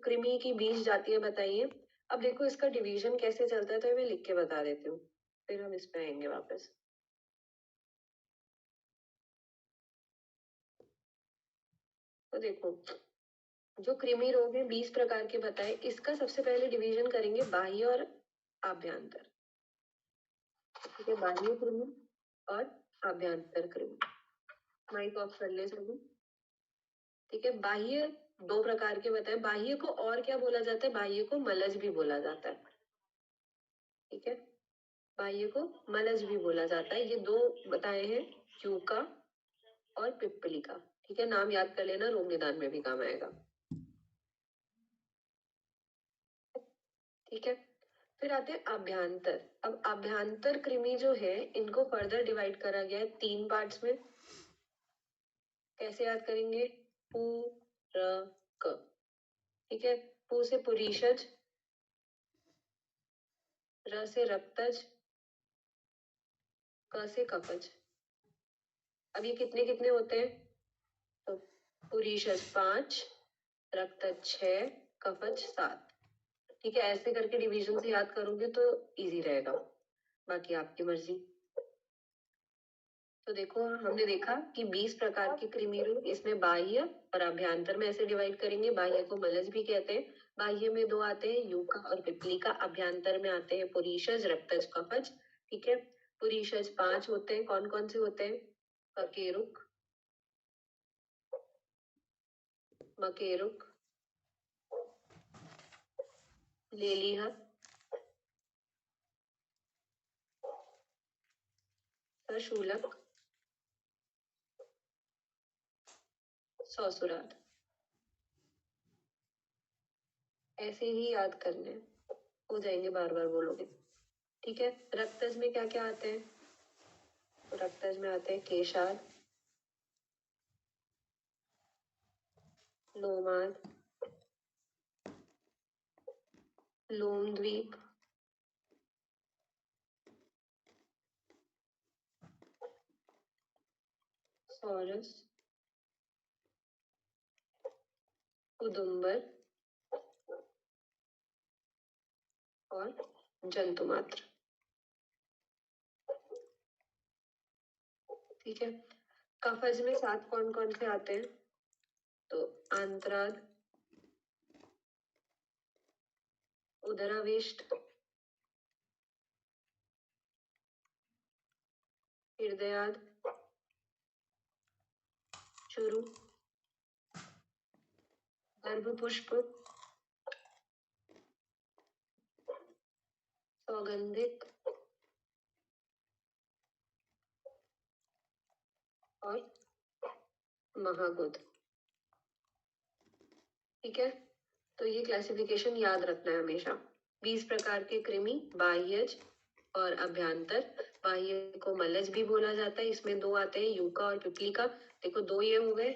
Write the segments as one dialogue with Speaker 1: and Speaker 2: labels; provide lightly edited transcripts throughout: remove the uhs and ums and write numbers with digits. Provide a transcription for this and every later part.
Speaker 1: कृमि की 20 जातियां बताइए। अब देखो इसका डिवीजन कैसे चलता है तो मैं लिख के बता देती हूँ, फिर हम इस पे आएंगे वापस। तो देखो जो कृमि रोग है 20 प्रकार के बताए, इसका सबसे पहले डिवीजन करेंगे बाह्य और आभ्यंतर। ठीक है, बाह्य कृमि और आभ्यंतर कृमि। माइक ऑफ कर ले सभी। ठीक है, बाह्य 2 प्रकार के बताए। बाह्य को और क्या बोला जाता है? बाह्य को मलज भी बोला जाता है। ठीक है, बाह्य को मलज भी बोला जाता है। ये 2 बताए हैं, यूका और पिप्पलिका। ठीक है, नाम याद कर लेना, रोग निदान में भी काम आएगा। ठीक है, फिर आते हैं आभ्यंतर। अब आभ्यंतर कृमि जो है इनको फर्दर डिवाइड करा गया है 3 पार्ट्स में। कैसे याद करेंगे? पू र क। ठीक है, पू से पुरीषज, र से रक्तज, क से कफज। अब ये कितने कितने होते हैं? तो पुरीषज 5, रक्तज 6, कफज 7। ठीक है, ऐसे करके डिवीजन से याद करोगे तो इजी रहेगा, बाकी आपकी मर्जी। तो देखो हमने देखा कि 20 प्रकार के कृमि रोग, इसमें बाह्य और आभ्यंतर में ऐसे डिवाइड करेंगे। बाह्य को मलज भी कहते हैं। बाह्य में 2 आते हैं, यूका और पिप्पलिका। आभ्यंतर में आते हैं पुरीषज, रक्तज, कफज। ठीक है, पुरीषज 5 होते हैं। कौन कौन से होते हैं? ककेरुक, मकेरुक, लेलिहा, सशूलक, सौसुराद। ऐसे ही याद करने हो जाएंगे, बार बार बोलोगे। ठीक है, रक्तज में क्या क्या आते हैं? रक्तज में आते हैं केशाद, लोमाद, लोमद्वीप, सौरस, उदुम्बर और जंतुमात्र। ठीक है, कफज में 7 कौन कौन से आते हैं? तो आंत्राद, उदरावेष्ट, हृदयाद, चुरु, गर्भपुष्प, सौगंधिक और महागुद। ठीक है, तो ये क्लासिफिकेशन याद रखना है हमेशा। 20 प्रकार के कृमि, बाह्यज और अभ्यंतर। बाह्य को मलज भी बोला जाता है। इसमें 2 आते हैं, यूका और पिप्पलिका। देखो 2 ये हो गए,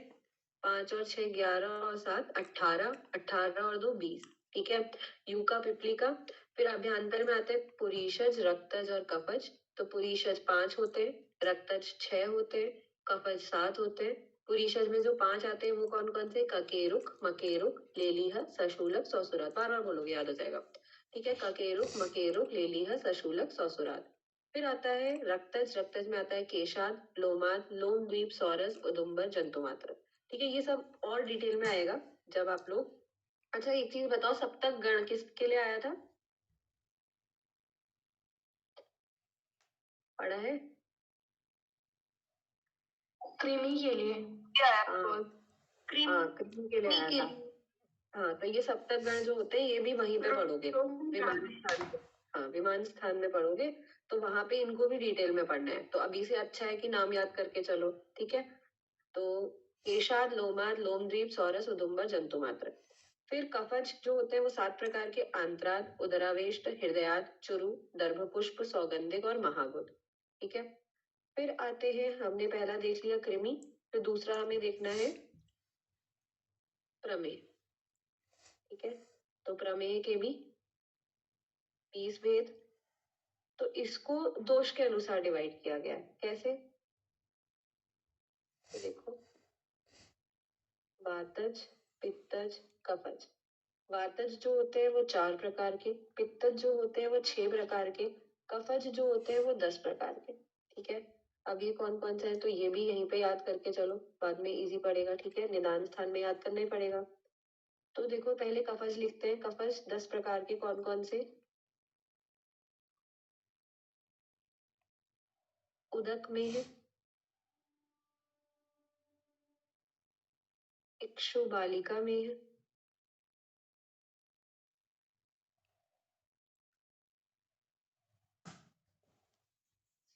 Speaker 1: 5 और 6 11 और 7 18, 18 और 2 20। ठीक है, यूका पिप्पलिका। फिर अभ्यंतर में आते हैं पुरीषज, रक्तज और कफज। तो पुरीषज 5 होते हैं, रक्तज 6 होते हैं, कफज 7 होते हैं। पुरीषज में जो 5 आते हैं वो कौन कौन से? ककेरुक, मकेरुक, लेलिहा, सशूलक, सौसुराद। बार बार बोलोगे, याद हो जाएगा। ठीक है, ककेरुक, मकेरुक, लेलिहा, सशूलक, सौसुराद। फिर आता है रक्तज। रक्तज में आता है केशाद, लोमाद, लोमद्वीप, सौरस, उदुम्बर, जंतुमात्र। ठीक है, ये सब और डिटेल में आएगा जब आप लोग। अच्छा एक चीज बताओ, सप्तक गण किसके लिए आया था? पढ़ा है? कृमि के लिए। हाँ, कृमि के लिए आया था। हाँ, तो ये सप्तक गण जो होते हैं ये भी वहीं पे पढ़ोगे, विमान स्थान पे। हाँ, विमान स्थान में पढ़ोगे, तो वहां पे इनको भी डिटेल में पढ़ना है। तो अभी से अच्छा है कि नाम याद करके चलो। ठीक है, तो केशाद, लोमाद, लोमद्वीप, सौरस, उदुम्बर, जंतुमात्र। फिर कफज जो होते हैं वो 7 प्रकार के, आंत्राद, उदरावेष्ट, हृदयाद, चुरु, दर्भपुष्प, सौगंधिक और महागुद। ठीक है, फिर आते हैं, हमने पहला देख लिया कृमि, फिर दूसरा हमें देखना है प्रमेय। ठीक है, तो प्रमेय के भी 20 भेद। तो इसको दोष के अनुसार डिवाइड किया गया है। कैसे? तो देखो, वातज, पित्तज, कफज। वातज जो होते हैं वो 4 प्रकार के, पित्तज जो होते हैं वो 6 प्रकार के, कफज जो होते हैं वो 10 प्रकार के। ठीक है, अब ये कौन कौन से हैं तो ये भी यहीं पे याद करके चलो, बाद में इजी पड़ेगा। ठीक है, निदान स्थान में याद करना ही पड़ेगा। तो देखो पहले कफज लिखते हैं। कफज 10 प्रकार के कौन कौन से? उदक में है, इक्षु बालिका में है,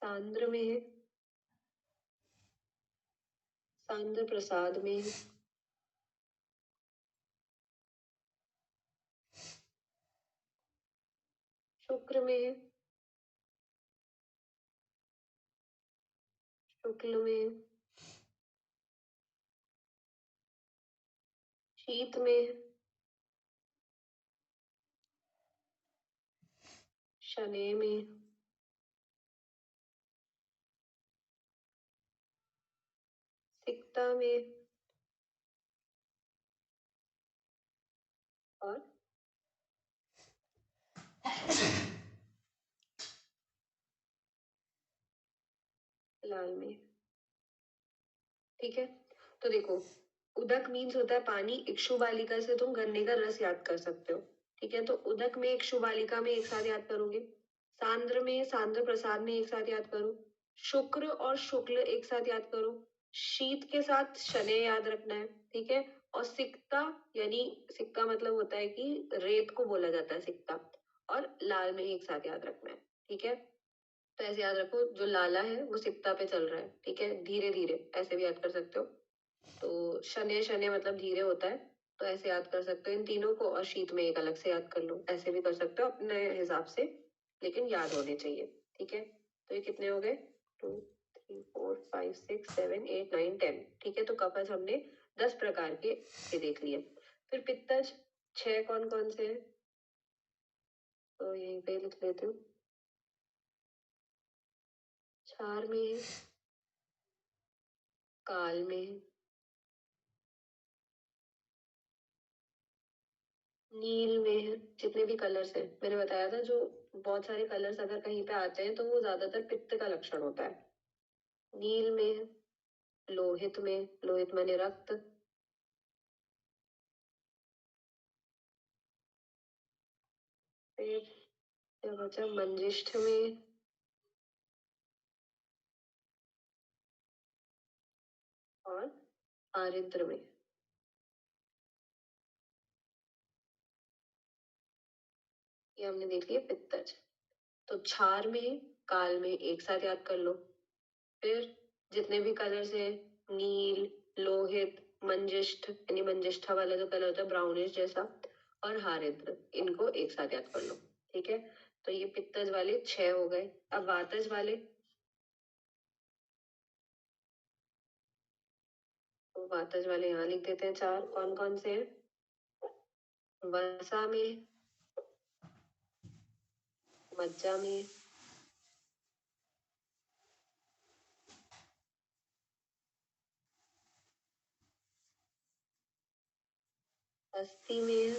Speaker 1: सांद्र में है, सांद्र प्रसाद में है, शुक्र में है, शुक्ल में है, शीत में है, शनय में है, सिक्ता में और लाल में। ठीक है, तो देखो उदक मीन्स होता है पानी, इक्षु बालिका से तुम गन्ने का रस याद कर सकते हो। ठीक है, तो उदक में इक्षु बालिका में एक साथ याद करोगे, सांद्र में सांद्र प्रसाद में एक साथ याद करो, शुक्र और शुक्ल एक साथ याद करो, शीत के साथ शनय याद रखना है। ठीक है, और सिक्ता यानी सिक्का मतलब होता है कि रेत को बोला जाता है सिक्ता, और लाल में एक साथ याद रखना है। ठीक है, तो ऐसे याद रखो, जो लाला है वो सिक्ता पे चल रहा है। ठीक है, धीरे धीरे ऐसे भी याद कर सकते हो। तो शनय शनय मतलब धीरे होता है, तो ऐसे याद कर सकते हो इन तीनों को, और शीत में एक अलग से याद कर लो, ऐसे भी कर सकते हो अपने हिसाब से, लेकिन याद होने चाहिए। ठीक है, तो ये कितने हो गए? 2 3 4 5 6 7 8 9 10। ठीक है, तो कफज हमने 10 प्रकार के देख लिए। फिर पित्तज 6 कौन कौन से हैं, तो यहीं पे लिख लेती हूँ। क्षार में है, काल में है, नील में है, जितने भी कलर्स हैं मैंने बताया था, जो बहुत सारे कलर्स अगर कहीं पे आते हैं तो वो ज्यादातर पित्त का लक्षण होता है। नील में है, लोहित में, लोहित माने रक्त, फिर क्या बचा, मंजिष्ठ में और आरिद्र में। ये हमने देख लिया पित्तज। तो क्षार में काल में एक साथ याद कर लो, फिर जितने भी कलर्स हैं, नील, लोहित, मंजिष्ठ यानी मंजिष्ठा वाला जो कलर होता है ब्राउनिश जैसा, और हारिद्र, इनको एक साथ याद कर लो। ठीक है, तो ये पित्तज वाले 6 हो गए। अब वातज वाले, तो वातज वाले यहाँ लिख देते हैं 4 कौन कौन से हैं। वसा में, मज्जा में, अस्थि में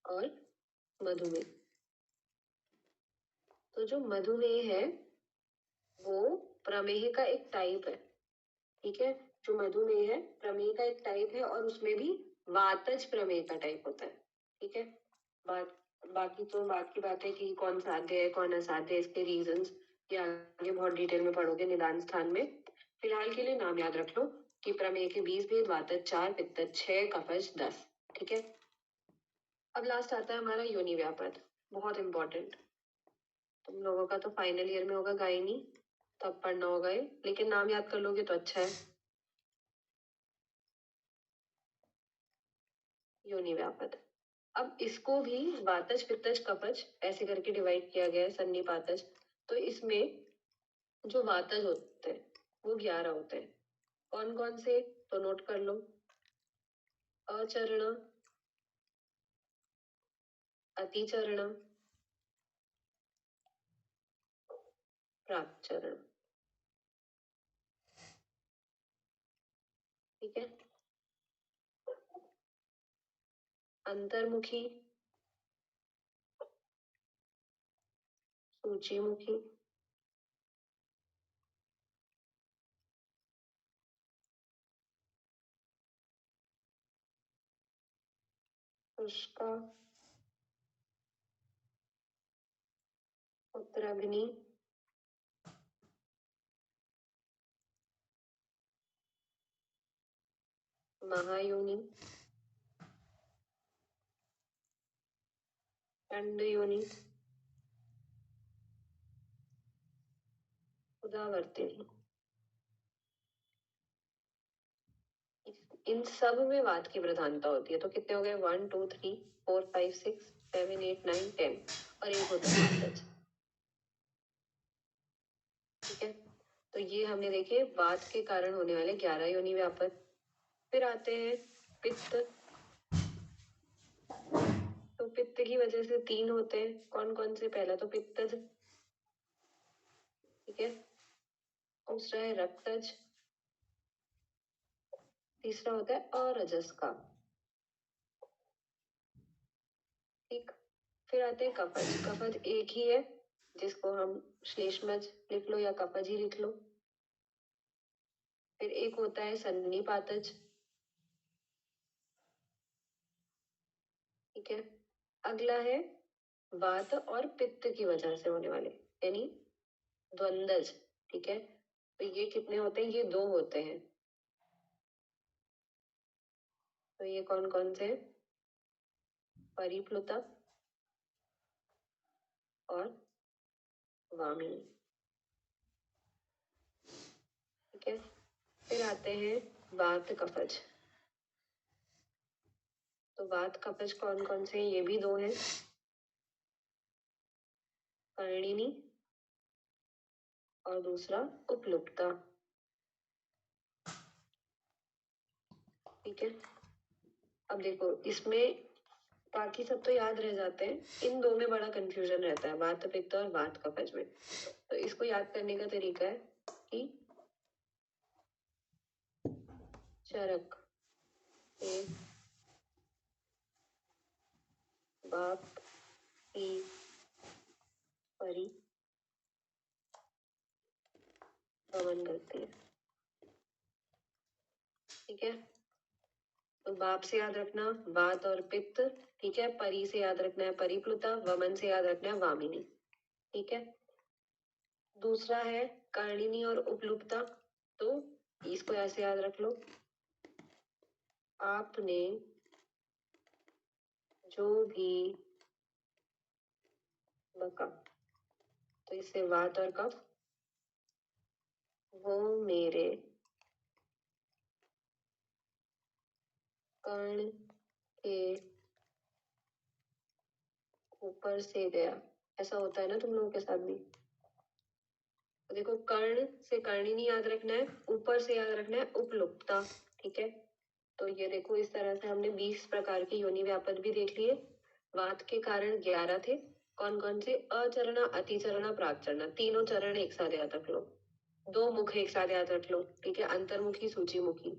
Speaker 1: और मधुमेह। तो जो मधुमेह है वो प्रमेह का एक टाइप है। ठीक है, जो मधुमेह है प्रमेह का एक टाइप है, और उसमें भी वातज प्रमेह का टाइप होता है। ठीक है, बात बाकी तो बात की बात है कि कौन साध्य है कौन असाध्य है, इसके रीजंस ये आगे बहुत डिटेल में पढ़ोगे निदान स्थान में। फिलहाल के लिए नाम याद रख लो कि प्रमेह के 20 भेद, वातज 4, पित्तज 6, कफज 10। ठीक है, अब लास्ट आता है हमारा योनि व्यापद, बहुत इंपॉर्टेंट। तुम लोगों का तो फाइनल ईयर में होगा गायनी, तब पढ़ना होगा ये, लेकिन नाम याद कर लोगे तो अच्छा है। योनि व्यापद, अब इसको भी वातज पित्तज कफज ऐसे करके डिवाइड किया गया है, सन्निपातज। तो इसमें जो वातज होते हैं वो 11 होते हैं। कौन कौन से, तो नोट कर लो। अचरण, अतिचरण, प्राक्चरण। ठीक है, अंतर्मुखी, सूचीमुखी, शुष्का, पुत्रग्नि, महायोनि, अंडयोनि, उदावर्तिनी। इन सब में वात की प्रधानता होती है। तो कितने हो गए? 1 2 3 4 5 6 7 8 9 10 और एक होता है वातज। ठीक है, तो ये हमने देखे वात के कारण होने वाले 11 योनि व्यापक। फिर आते हैं पित्त। तो पित्त की वजह से 3 होते हैं। कौन कौन से? पहला तो पित्तज, ठीक है, दूसरा है रक्तज, तीसरा होता है अरजस का। ठीक, फिर आते हैं कफज। कफज एक ही है, जिसको हम श्लेष्मज लिख लो या कफज ही लिख लो। फिर एक होता है सन्निपातज, ठीक है। अगला है वात और पित्त की वजह से होने वाले, यानी द्वंद्वज, ठीक है। तो ये कितने होते हैं? ये 2 होते हैं। तो ये कौन कौन से? परिप्लुता और वामिनी, ठीक है। फिर आते हैं वात कफज। तो वात कफज कौन कौन से हैं? ये भी 2 हैं, कर्णिनी और दूसरा उपलुप्ता, ठीक है। अब देखो इसमें बाकी सब तो याद रह जाते हैं, इन 2 में बड़ा कंफ्यूजन रहता है, वात पित्त और वात कफज में। तो इसको याद करने का तरीका है कि चरक से बाप की परी गमन करती है, ठीक है। तो बाप से याद रखना वात और पित्त, ठीक है। परी से याद रखना है परिप्लुता, वमन से याद रखना है वामिनी, ठीक है। दूसरा है कर्णिनी और उपलुप्ता। तो इसको ऐसे याद रख लो, आपने जो भी बका, तो इससे वात और कफ, वो मेरे कर्ण के ऊपर से गया। ऐसा होता है ना तुम लोगों के साथ भी? तो देखो कर्ण से कर्णिनी याद रखना है, ऊपर से याद रखना है उपलुप्ता, ठीक है। तो ये देखो इस तरह से हमने 20 प्रकार के योनि व्यापक भी देख लिए। वात के कारण 11 थे। कौन कौन से? अचरणा, अतिचरणा, प्राकचरणा, तीनों चरण एक साथ याद रख लो। 2 मुख एक साथ याद रख लो, ठीक है, अंतर्मुखी, सूचीमुखी।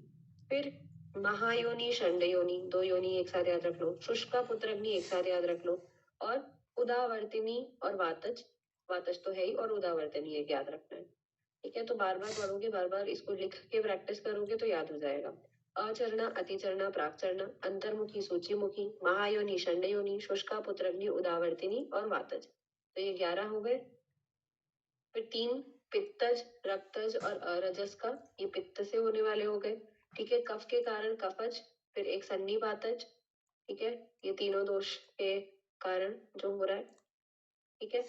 Speaker 1: फिर महायोनि, षंडयोनि, 2 योनि एक साथ याद रख लो। शुष्का, पुत्रग्नि एक साथ याद रख लो। और उदावर्तिनी और वातज, वातज तो है ही, और उदावर्तनी एक याद रखना है, ठीक है। तो बार बार पढ़ोगे, बार बार इसको लिख के प्रैक्टिस करोगे तो याद हो जाएगा। अचरणा, अतिचरणा, प्राकचरणा, अंतर्मुखी, सूचीमुखी, महायोनि, षंडयोनि, शुष्का, पुत्रग्नि, उदावर्तिनी और वातज। तो ये 11 हो गए। फिर 3 पित्तज, रक्तज और अरजस का, ये पित्त से होने वाले हो गए, ठीक है। कफ के कारण कफज, फिर एक सन्निपातज, ठीक है, ये तीनों दोष के कारण जो हो रहा है, ठीक है।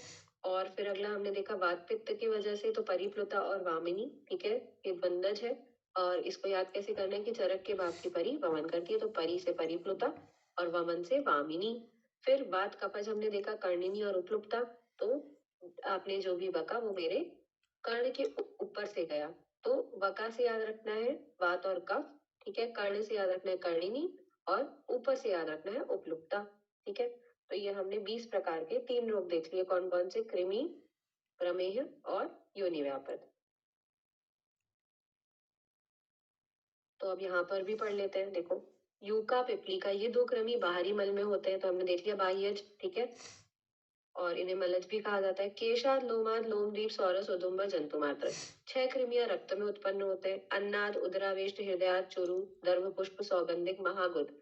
Speaker 1: और फिर अगला हमने देखा वात पित्त की वजह से, तो परिप्लुता और वामिनी, ठीक है, ये द्वंद्वज है। और इसको याद कैसे करना है कि चरक के बाप की परी वमन करती है, तो परी से परिप्लुता और वमन से वामिनी। फिर वात कफज हमने देखा कर्णिनी और उपलुप्ता। तो आपने जो भी बका वो मेरे कर्ण के ऊपर से गया। तो वका से याद रखना है वात और कफ, ठीक है। कर्ण से याद रखना है कर्णिनी और ऊपर से याद रखना है उपलुप्ता, ठीक है। तो ये हमने 20 प्रकार के 3 रोग देख लिए, कौन कौन से? कृमि, प्रमेह और योनि व्यापक। तो अब यहाँ पर भी पढ़ लेते हैं। देखो यूका, पिपलिका, ये दो कृमि बाहरी मल में होते हैं, तो हमने देख लिया बाह्यज, ठीक है, और इन्हें मलज भी कहा जाता है। केशाद, लोमाद, लोमदीप, सौरस, उदुम्बर, जंतुमात्र, 6 कृमियां रक्त में उत्पन्न होते हैं। अन्नाद, उदरावेष्ट, हृदयाद, चुरु, दर्भ पुष्प, सौगंधिक, महागुद,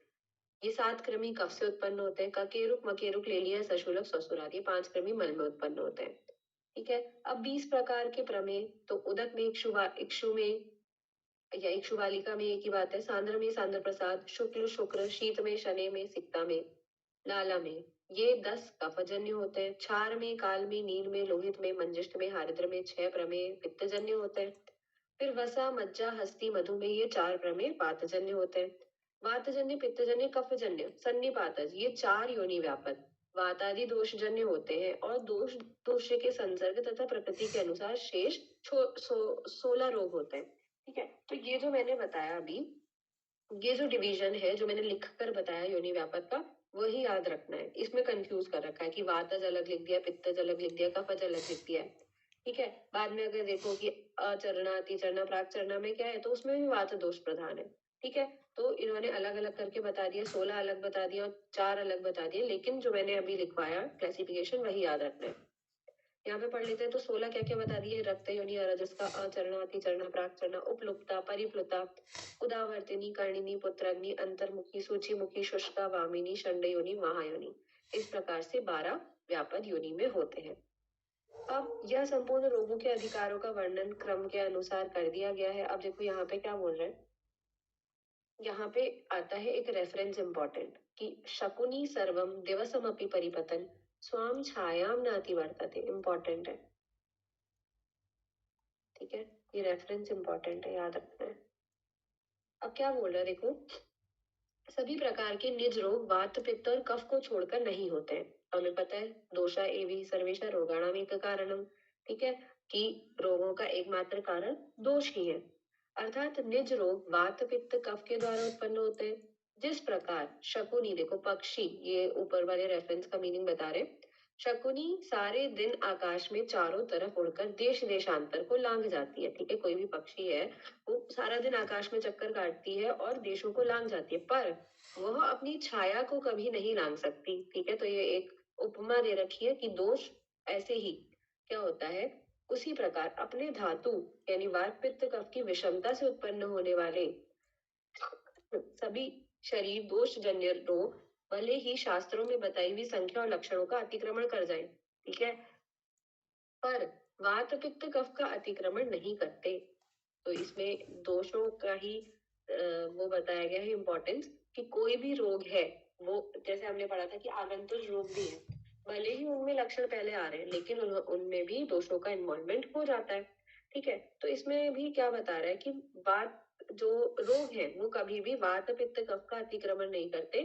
Speaker 1: ये 7 कृमि कफ से उत्पन्न होते हैं। ककेरुक, मकेरुक, लेलिया, सशुलक, ससुराद, ये 5 कृमि मल में उत्पन्न होते हैं, ठीक है। अब 20 प्रकार के प्रमेय, तो उदक में इक्षु में या इक्षु बालिका में एक ही बात है। सांद्र में सांद्र प्रसाद, शुक्ल शुक्र, शीत में शनि में, सिक्ता में, लाला में, ये 10 कफजन्य होते हैं। क्षार में, काल में, नील में, लोहित में, मंजिष्ठ में, हारिद्र में 6 प्रमेय पित्तजन्य होते हैं। फिर वसा, मज्जा, हस्ती, मधु में ये 4 प्रमेय वातजन्य होते हैं। वातजन्य, पित्तजन्य, कफजन्य, सन्निपातज, ये 4 योनि व्यापक वातादि दोषजन्य होते हैं और दोष के संसर्ग तथा प्रकृति के अनुसार शेष 16 रोग होते हैं, ठीक है। तो ये जो मैंने बताया अभी, ये जो डिवीजन है जो मैंने लिख कर बताया योनि व्यापक का, वही याद रखना है। इसमें कंफ्यूज कर रखा है कि वातज अलग लिख दिया, पित्तज अलग लिख दिया, कफज अलग लिख दिया है, ठीक है। बाद में अगर देखो कि अचरना, अतिचरना, प्राकचरना में क्या है, तो उसमें भी वात दोष प्रधान है, ठीक है। तो इन्होंने अलग अलग करके बता दिया, 16 अलग बता दिया और 4 अलग बता दिए, लेकिन जो मैंने अभी लिखवाया क्लासिफिकेशन वही याद रखना है। यहाँ पे पढ़ लेते हैं। तो 16 क्या क्या बता दिए, रक्त योनि, अरजस्का, अचरणा, अतिचरणा, प्राकचरणा, उपलुप्ता, परिप्लुता, उदावर्तिनी, कर्णिनी, पुत्रग्नि, अंतर्मुखी, सूचीमुखी, शुष्का, वामिनी, षंड योनि, महायोनि, इस प्रकार से 12 व्यापद योनि में होते हैं। अब यह संपूर्ण रोगों के अधिकारों का वर्णन क्रम के अनुसार कर दिया गया है। अब देखो यहाँ पे क्या बोल रहे हैं, यहाँ पे आता है एक रेफरेंस इंपॉर्टेंट कि शकुनी सर्वम दिवसमपि परिपतन स्वाम छायाम नाति वर्तते, इंपॉर्टेंट है, ठीक है। ये रेफरेंस इंपॉर्टेंट है, याद रखना है। अब क्या बोल रहा है देखो, सभी प्रकार के निज रोग वात, पित्त और कफ को छोड़कर नहीं होते हैं। हमें पता है दोषा एवं सर्वेशा रोगाणाम एक कारणम, ठीक है, कि रोगों का एकमात्र कारण दोष ही है। अर्थात निज रोग वात, पित्त, कफ के द्वारा उत्पन्न होते हैं। जिस प्रकार शकुनी, देखो पक्षी, ये ऊपर वाले रेफरेंस का मीनिंग बता रहे, शकुनी सारे दिन आकाश में चारों तरफ उड़कर देश देशांतर को लांघ जाती है, ठीक है। कोई भी पक्षी है वो सारा दिन आकाश में चक्कर काटती है और देशों को लांघ जाती है, पर वह अपनी छाया को कभी नहीं लांघ सकती, ठीक है। तो ये एक उपमा दे रखी है कि दोष ऐसे ही क्या होता है, उसी प्रकार अपने धातु यानी वात, पित्त, कफ की विषमता से उत्पन्न होने वाले सभी शरीर दोष जन्य रोग भले ही शास्त्रों में बताई हुई संख्या और लक्षणों का अतिक्रमण कर जाए, ठीक है, पर वात, पित्त, कफ का अतिक्रमण नहीं करते। तो इसमें दोषों का ही वो बताया गया है इम्पोर्टेंस, कि कोई भी रोग है, वो जैसे हमने पढ़ा था कि आगंतुक रोग भी है, भले ही उनमें लक्षण पहले आ रहे हैं लेकिन उनमें भी दोषों का इन्वॉल्वमेंट हो जाता है, ठीक है। तो इसमें भी क्या बता रहा है कि वात जो रोग है वो कभी भी वात, पित्त, कफ का अतिक्रमण नहीं करते।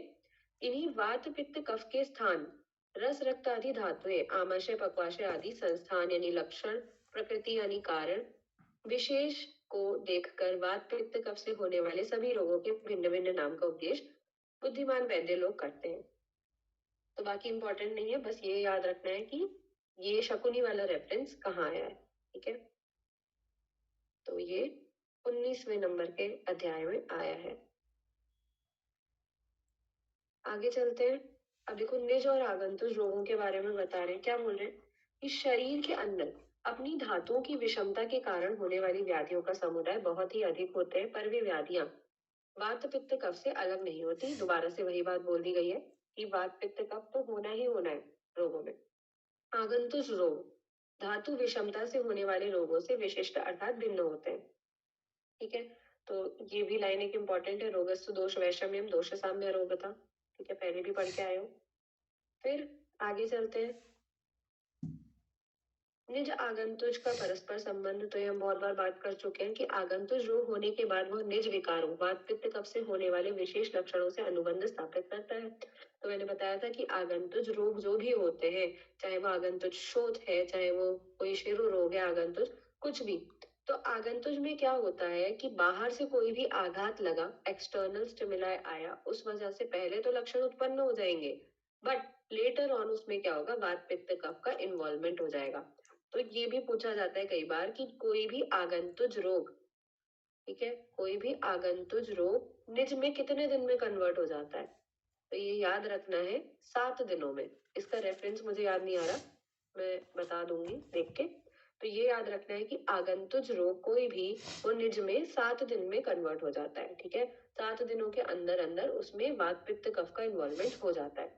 Speaker 1: इन्हीं वात, पित्त, कफ के स्थान रस, रक्त आदि धातुएं, आमाशय, पक्वाशय आदि संस्थान यानी लक्षण, प्रकृति यानी कारण, विशेष को देखकर वात, पित्त, कफ से होने वाले सभी रोगों के भिन्न भिन्न नाम का उपदेश बुद्धिमान वैद्य लोग करते हैं। तो बाकी इंपॉर्टेंट नहीं है, बस ये याद रखना है कि ये शकुनी वाला रेफरेंस कहाँ आया है, ठीक है। तो ये 19वें नंबर के अध्याय में आया है। आगे चलते हैं। अब देखो निज और आगंतुक रोगों के बारे में बता रहे हैं। क्या बोल रहे हैं कि शरीर के अंदर अपनी धातुओं की विषमता के कारण होने वाली व्याधियों का समुदाय बहुत ही अधिक होते हैं, पर वे व्याधियां वात, पित्त, कफ से अलग नहीं होती। दोबारा से वही बात बोल दी गई है कि वात, पित्त, कफ तो होना ही होना है रोगों में। आगंतुक रोग धातु विषमता से होने वाले रोगों से विशिष्ट अर्थात भिन्न होते हैं, ठीक है। तो ये भी लाइन एक इंपॉर्टेंट है, रोगस्तु दोष वैषम्यम दोष साम्य रोग था, ठीक है, पहले भी पढ़ के आए हो। फिर आगे चलते हैं। निज आगंतुज का परस्पर संबंध, तो ये हम बहुत बार बात कर चुके हैं कि आगंतुज रोग होने के बाद वह निज विकारों वात, पित्त, कफ से होने वाले विशेष लक्षणों से अनुबंध स्थापित करता है। तो मैंने बताया था कि आगंतुज रोग जो भी होते हैं, चाहे वो आगंतुज शोथ है, चाहे वो कोई शिरो रोग है, आगंतुज कुछ भी, तो आगंतुज में क्या होता है कि बाहर से कोई भी आघात लगा, एक्सटर्नल स्टिमुलाई आया, उस वजह से पहले तो लक्षण उत्पन्न हो जाएंगे, बट लेटर ऑन उसमें क्या होगा, वात, पित्त, कफ का इन्वॉल्वमेंट हो जाएगा। तो ये भी पूछा जाता है कई बार कि कोई भी आगंतुज रोग, ठीक है, कोई भी आगंतुज रोग निज में कितने दिन में कन्वर्ट हो जाता है? तो ये याद रखना है 7 दिनों में। इसका रेफरेंस मुझे याद नहीं आ रहा, मैं बता दूंगी देख के। तो ये याद रखना है कि आगंतुज रोग कोई भी वो निज में 7 दिन में कन्वर्ट हो जाता है, ठीक है। 7 दिनों के अंदर अंदर उसमें वात पित्त कफ का इन्वॉल्वमेंट हो जाता है।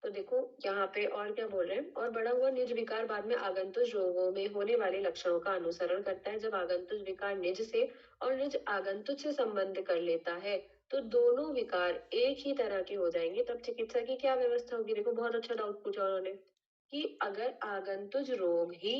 Speaker 1: तो देखो यहाँ पे और क्या बोल रहे हैं, और बड़ा हुआ निज विकार बाद में आगंतुज रोगों में होने वाले लक्षणों का अनुसरण करता है। जब आगंतुज विकार निज से और निज आगंतुज से संबंध कर लेता है तो दोनों विकार एक ही तरह के हो जाएंगे, तब चिकित्सा की क्या व्यवस्था होगी? देखो बहुत अच्छा डाउट पूछा उन्होंने कि अगर आगंतुज रोग ही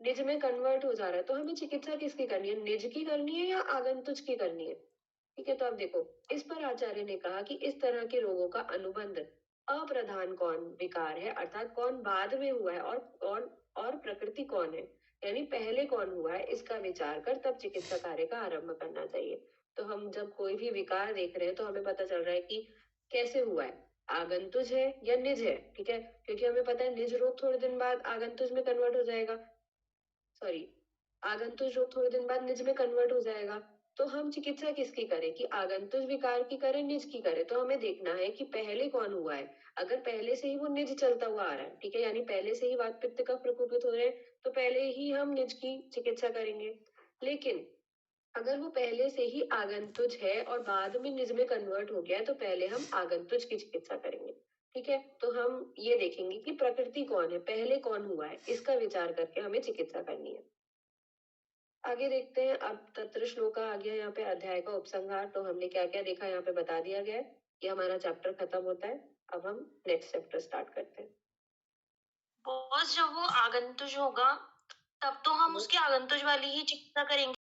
Speaker 1: निज में कन्वर्ट हो जा रहा है तो हमें चिकित्सा किसकी करनी है, निज की करनी है या आगंतुज की करनी है? ठीक है, तो अब देखो इस पर आचार्य ने कहा कि इस तरह के रोगों का अनुबंध अप्रधान कौन विकार है, अर्थात कौन बाद में हुआ है और प्रकृति कौन है, यानी पहले कौन हुआ है, इसका विचार कर तब चिकित्सा कार्य का आरंभ करना चाहिए। तो हम जब कोई भी विकार देख रहे हैं तो हमें पता चल रहा है कि कैसे हुआ है, आगंतुज है या निज है, ठीक है। क्योंकि हमें पता है निज रोग थोड़े दिन बाद आगंतुज में कन्वर्ट हो जाएगा, सॉरी, आगंतुज रोग थोड़े दिन बाद निज में कन्वर्ट हो जाएगा। तो हम चिकित्सा किसकी करें, कि आगंतुज विकार की करें, निज की करें? तो हमें देखना है कि पहले कौन हुआ है। अगर पहले से ही वो निज चलता हुआ आ रहा है, ठीक है, यानी पहले से ही वात पित्त का प्रकोपित हो रहे हैं, तो पहले ही हम निज की चिकित्सा करेंगे। लेकिन अगर वो पहले से ही आगंतुज है और बाद में निज में कन्वर्ट हो गया है तो पहले हम आगंतुज की चिकित्सा करेंगे, ठीक है। तो हम ये देखेंगे कि प्रकृति कौन है, पहले कौन हुआ है, इसका विचार करके हमें चिकित्सा करनी है। आगे देखते हैं, अब तत्र श्लोका आ गया यहाँ पे, अध्याय का उपसंहार। तो हमने क्या क्या देखा यहाँ पे बता दिया गया है, ये हमारा चैप्टर खत्म होता है। अब हम नेक्स्ट चैप्टर स्टार्ट करते हैं।
Speaker 2: बॉस जब वो आगंतुज होगा तब तो हम उसकी आगंतुज वाली ही चिकित्सा करेंगे।